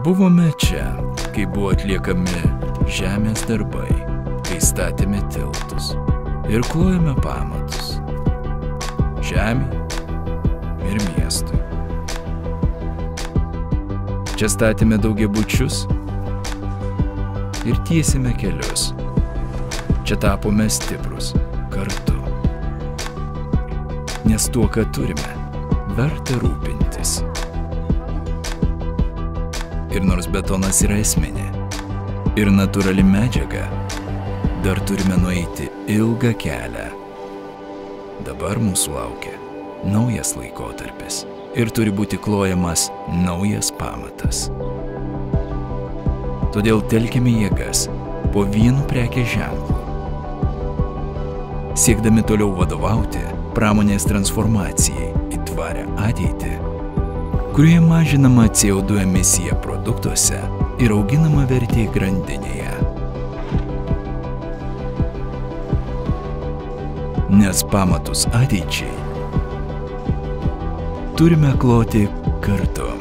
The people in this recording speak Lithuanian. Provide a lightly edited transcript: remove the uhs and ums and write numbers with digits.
Buvome čia, kai buvo atliekami žemės darbai, kai statėme tiltus ir klojome pamatus žemei ir miestui. Čia statėme daugiabučius ir tiesėme kelius. Čia tapome stiprus kartu. Nes tuo, ką turime, verta rūpintis. Ir nors betonas yra esminė ir natūrali medžiaga, dar turime nueiti ilgą kelią. Dabar mūsų laukia naujas laikotarpis ir turi būti klojamas naujas pamatas. Todėl telkime jėgas po vienu prekės ženklu, siekdami toliau vadovauti pramonės transformacijai į tvarią ateitį, kurioje mažinama CO2 emisija produktuose ir auginama vertė grandinėje. Nes pamatus ateičiai turime kloti kartu.